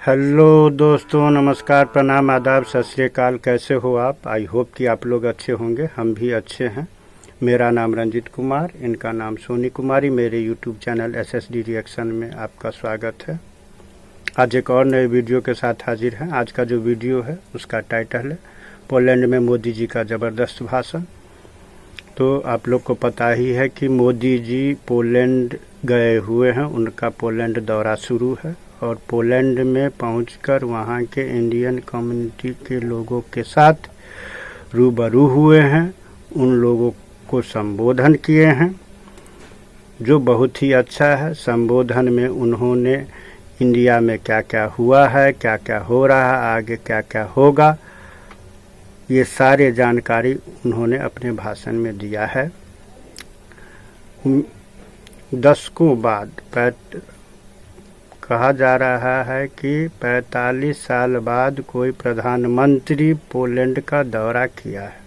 Hello दोस्तों, नमस्कार, प्रणाम, आदाब, सत श्री अकाल। कैसे हो आप? आई होप कि आप लोग अच्छे होंगे। हम भी अच्छे हैं। मेरा नाम रंजित कुमार, इनका नाम सोनी कुमारी। मेरे यूट्यूब चैनल SSD रिएक्शन में आपका स्वागत है। आज एक और नए वीडियो के साथ हाजिर हैं। आज का जो वीडियो है उसका टाइटल है पोलैंड में मोदी जी का ज़बरदस्त भाषण। तो आप लोग को पता ही है कि मोदी जी पोलैंड गए हुए हैं। उनका पोलैंड दौरा शुरू है और पोलैंड में पहुंचकर वहां के इंडियन कम्युनिटी के लोगों के साथ रूबरू हुए हैं। उन लोगों को संबोधन किए हैं, जो बहुत ही अच्छा है। संबोधन में उन्होंने इंडिया में क्या क्या हुआ है, क्या क्या हो रहा है, आगे क्या क्या होगा, ये सारे जानकारी उन्होंने अपने भाषण में दिया है। दशकों बाद कहा जा रहा है कि 45 साल बाद कोई प्रधानमंत्री पोलैंड का दौरा किया है,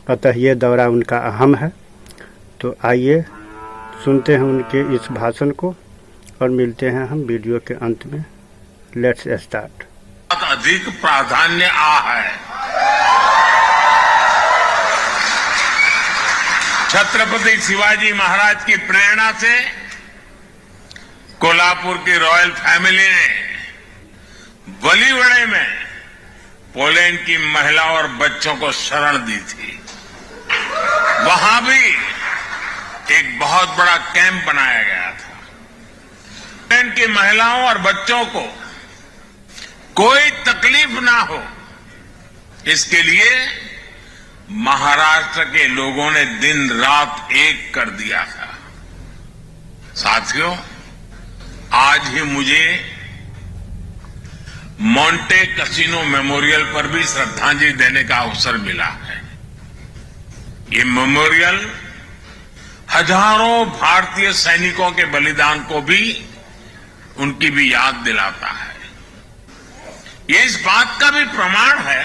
अतः ये दौरा उनका अहम है। तो आइए सुनते हैं उनके इस भाषण को और मिलते हैं हम वीडियो के अंत में। Let's start. अधिक प्राधान्य है छत्रपति शिवाजी महाराज की प्रेरणा से कोल्हापुर की रॉयल फैमिली ने बलीवड़े में पोलैंड की महिला और बच्चों को शरण दी थी। वहां भी एक बहुत बड़ा कैंप बनाया गया था। पोलैंड की महिलाओं और बच्चों को कोई तकलीफ ना हो, इसके लिए महाराष्ट्र के लोगों ने दिन रात एक कर दिया था। साथियों, आज ही मुझे मोंटे कैसीनो मेमोरियल पर भी श्रद्धांजलि देने का अवसर मिला है। ये मेमोरियल हजारों भारतीय सैनिकों के बलिदान को भी, उनकी भी याद दिलाता है। ये इस बात का भी प्रमाण है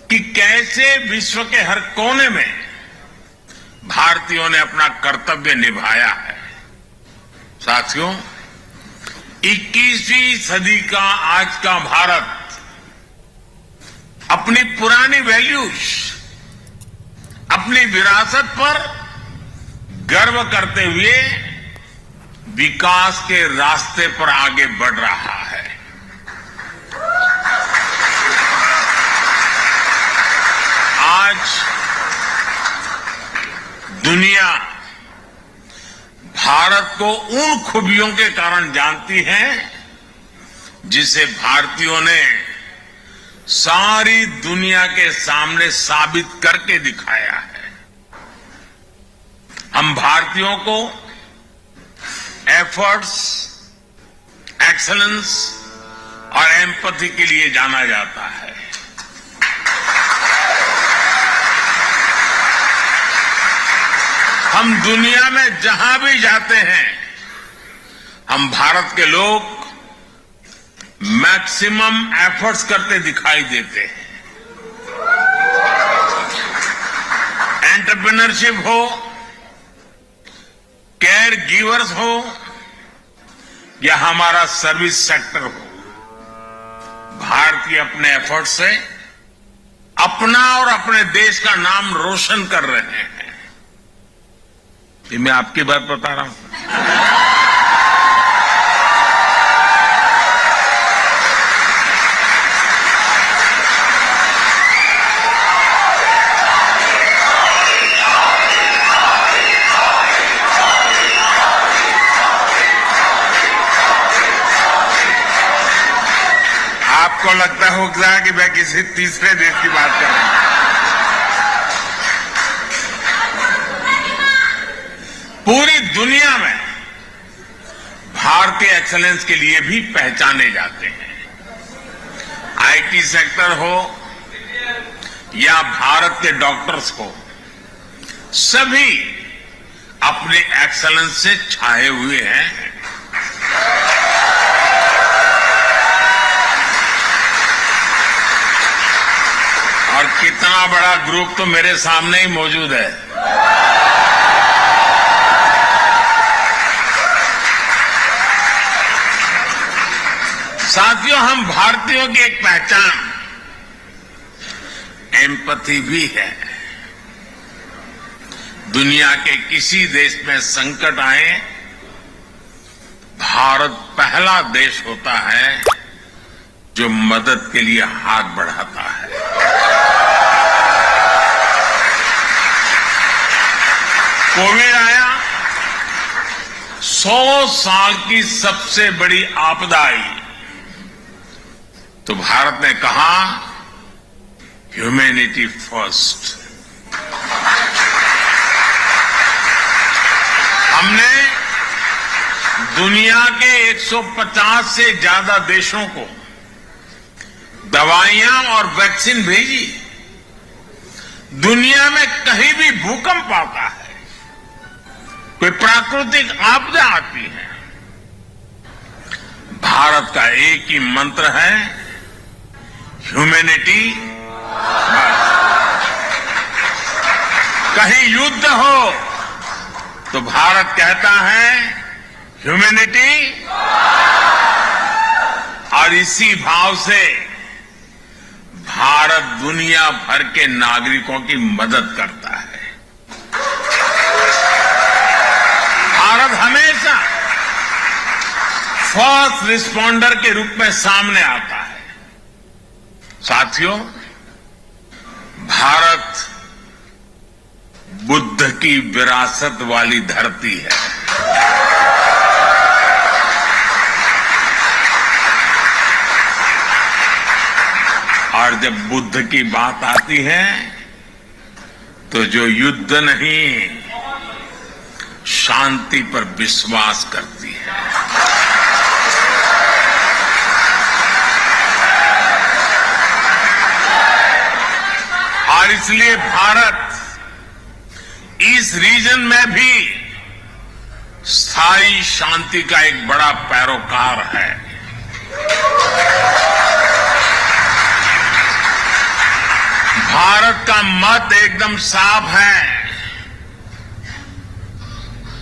कि कैसे विश्व के हर कोने में भारतीयों ने अपना कर्तव्य निभाया है। साथियों, 21वीं सदी का आज का भारत अपनी पुरानी वैल्यूज, अपनी विरासत पर गर्व करते हुए विकास के रास्ते पर आगे बढ़ रहा है। आज दुनिया भारत को उन खूबियों के कारण जानती है जिसे भारतीयों ने सारी दुनिया के सामने साबित करके दिखाया है। हम भारतीयों को एफर्ट्स, एक्सेलेंस और एम्पैथी के लिए जाना जाता है। हम दुनिया में जहां भी जाते हैं, हम भारत के लोग मैक्सिमम एफर्ट्स करते दिखाई देते हैं। एंटरप्रेन्योरशिप हो, केयर गिवर्स हो या हमारा सर्विस सेक्टर हो, भारतीय अपने एफर्ट से अपना और अपने देश का नाम रोशन कर रहे हैं। ये मैं आपकी बात बता रहा हूं। आपको लगता होगा कि मैं किसी तीसरे देश की बात कर रहा हूं। पूरी दुनिया में भारतीय एक्सेलेंस के लिए भी पहचाने जाते हैं। आईटी सेक्टर हो या भारत के डॉक्टर्स हो, सभी अपने एक्सेलेंस से छाए हुए हैं। और कितना बड़ा ग्रुप तो मेरे सामने ही मौजूद है। साथियों, हम भारतीयों की एक पहचान एम्पैथी भी है। दुनिया के किसी देश में संकट आए, भारत पहला देश होता है जो मदद के लिए हाथ बढ़ाता है। कोविड आया, 100 साल की सबसे बड़ी आपदा आई, तो भारत ने कहा ह्यूमैनिटी फर्स्ट। हमने दुनिया के 150 से ज्यादा देशों को दवाइयां और वैक्सीन भेजी। दुनिया में कहीं भी भूकंप आता है, कोई प्राकृतिक आपदा आती है, भारत का एक ही मंत्र है, ह्यूमैनिटी। कहीं युद्ध हो तो भारत कहता है ह्यूमैनिटी, और इसी भाव से भारत दुनिया भर के नागरिकों की मदद करता है। भारत हमेशा फर्स्ट रिस्पॉन्डर के रूप में सामने आता है। साथियों, भारत बुद्ध की विरासत वाली धरती है। और जब बुद्ध की बात आती है तो जो युद्ध नहीं, शांति पर विश्वास करती है। और इसलिए भारत इस रीजन में भी स्थायी शांति का एक बड़ा पैरोकार है। भारत का मत एकदम साफ है,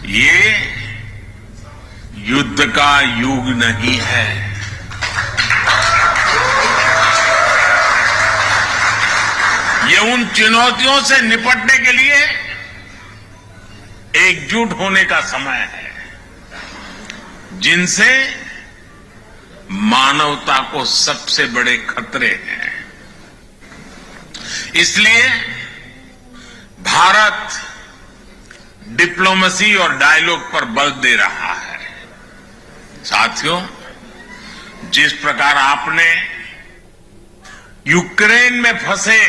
ये युद्ध का युग नहीं है। ये उन चुनौतियों से निपटने के लिए एकजुट होने का समय है, जिनसे मानवता को सबसे बड़े खतरे हैं। इसलिए भारत डिप्लोमेसी और डायलॉग पर बल दे रहा है। साथियों, जिस प्रकार आपने यूक्रेन में फंसे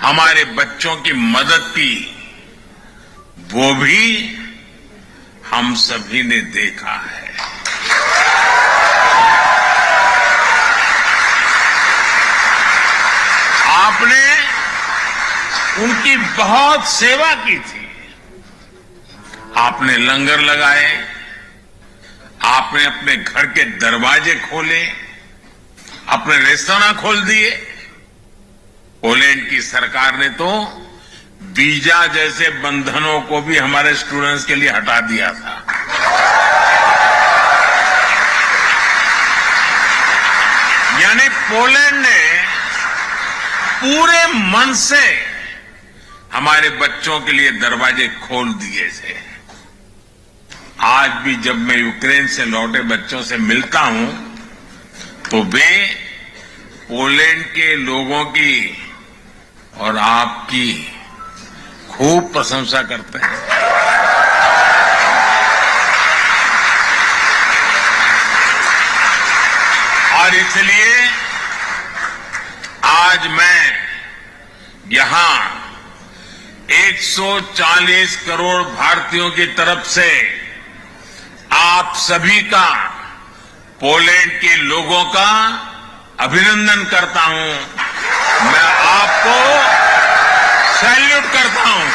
हमारे बच्चों की मदद की, वो भी हम सभी ने देखा है। आपने उनकी बहुत सेवा की थी। आपने लंगर लगाए, आपने अपने घर के दरवाजे खोले, अपने रेस्तरां खोल दिए। पोलैंड की सरकार ने तो वीजा जैसे बंधनों को भी हमारे स्टूडेंट्स के लिए हटा दिया था। यानी पोलैंड ने पूरे मन से हमारे बच्चों के लिए दरवाजे खोल दिए थे। आज भी जब मैं यूक्रेन से लौटे बच्चों से मिलता हूं तो वे पोलैंड के लोगों की और आपकी खूब प्रशंसा करते हैं। और इसलिए आज मैं यहां 140 करोड़ भारतीयों की तरफ से आप सभी का, पोलैंड के लोगों का अभिनंदन करता हूं। मैं आपको सैल्यूट करता हूं।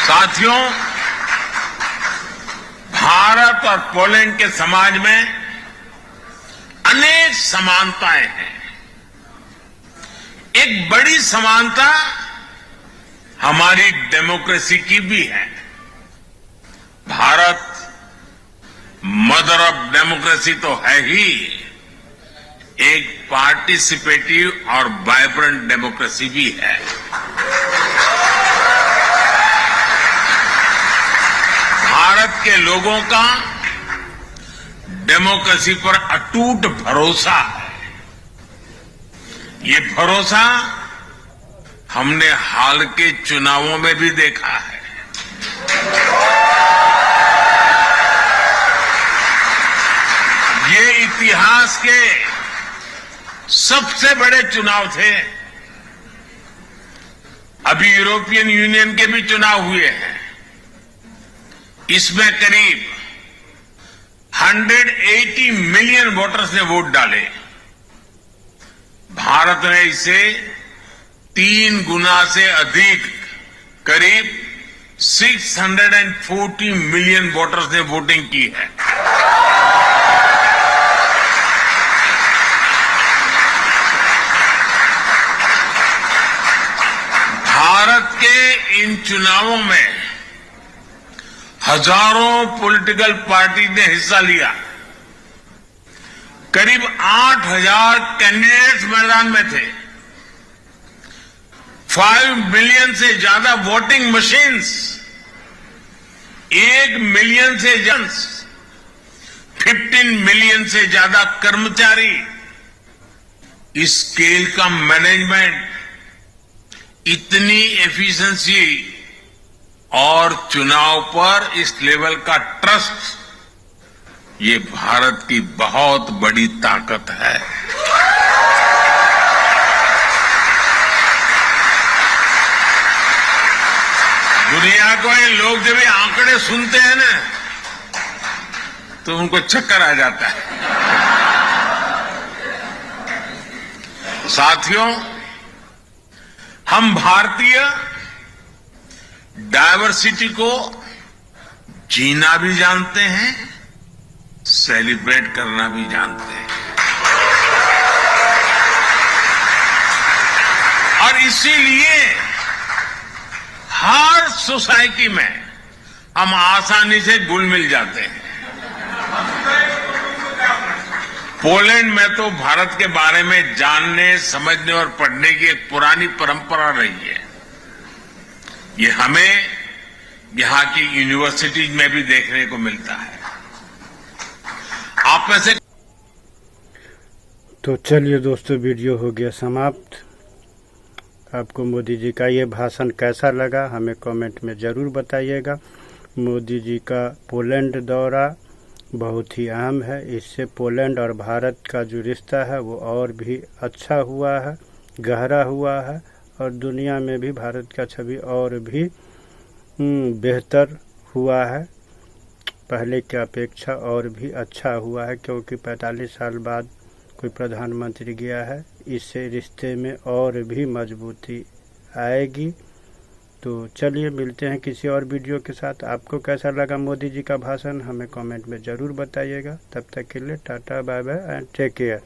साथियों, भारत और पोलैंड के समाज में अनेक समानताएं हैं। एक बड़ी समानता हमारी डेमोक्रेसी की भी है। भारत मदर ऑफ डेमोक्रेसी तो है ही, एक पार्टिसिपेटिव और वाइब्रेंट डेमोक्रेसी भी है। भारत के लोगों का डेमोक्रेसी पर अटूट भरोसा है। ये भरोसा हमने हाल के चुनावों में भी देखा है। ये इतिहास के सबसे बड़े चुनाव थे। अभी यूरोपियन यूनियन के भी चुनाव हुए हैं। इसमें करीब 180 मिलियन वोटर्स ने वोट डाले। भारत ने इसे 3 गुना से अधिक, करीब 640 मिलियन वोटर्स ने वोटिंग की है। भारत के इन चुनावों में हजारों पॉलिटिकल पार्टी ने हिस्सा लिया। करीब 8,000 कैंडिडेट्स मैदान में थे। 5 मिलियन से ज्यादा वोटिंग मशीन्स, 1 मिलियन से ज्यादा, 15 मिलियन से ज्यादा कर्मचारी। इस स्केल का मैनेजमेंट, इतनी एफिशिएंसी और चुनाव पर इस लेवल का ट्रस्ट, ये भारत की बहुत बड़ी ताकत है। दुनिया को ये लोग जब ये आंकड़े सुनते हैं ना, तो उनको चक्कर आ जाता है। साथियों, हम भारतीय डायवर्सिटी को जीना भी जानते हैं, सेलिब्रेट करना भी जानते हैं। और इसीलिए हर सोसाइटी में हम आसानी से घुल मिल जाते हैं। पोलैंड में तो भारत के बारे में जानने, समझने और पढ़ने की एक पुरानी परंपरा रही है। ये हमें यहां की यूनिवर्सिटीज में भी देखने को मिलता है। आप में से तो चलिए दोस्तों, वीडियो हो गया समाप्त। आपको मोदी जी का ये भाषण कैसा लगा हमें कमेंट में ज़रूर बताइएगा। मोदी जी का पोलैंड दौरा बहुत ही अहम है। इससे पोलैंड और भारत का जो रिश्ता है वो और भी अच्छा हुआ है, गहरा हुआ है, और दुनिया में भी भारत का छवि और भी बेहतर हुआ है। पहले की अपेक्षा और भी अच्छा हुआ है, क्योंकि 45 साल बाद कोई प्रधानमंत्री गया है। इससे रिश्ते में और भी मजबूती आएगी। तो चलिए मिलते हैं किसी और वीडियो के साथ। आपको कैसा लगा मोदी जी का भाषण हमें कमेंट में ज़रूर बताइएगा। तब तक के लिए tata, bye bye and take care.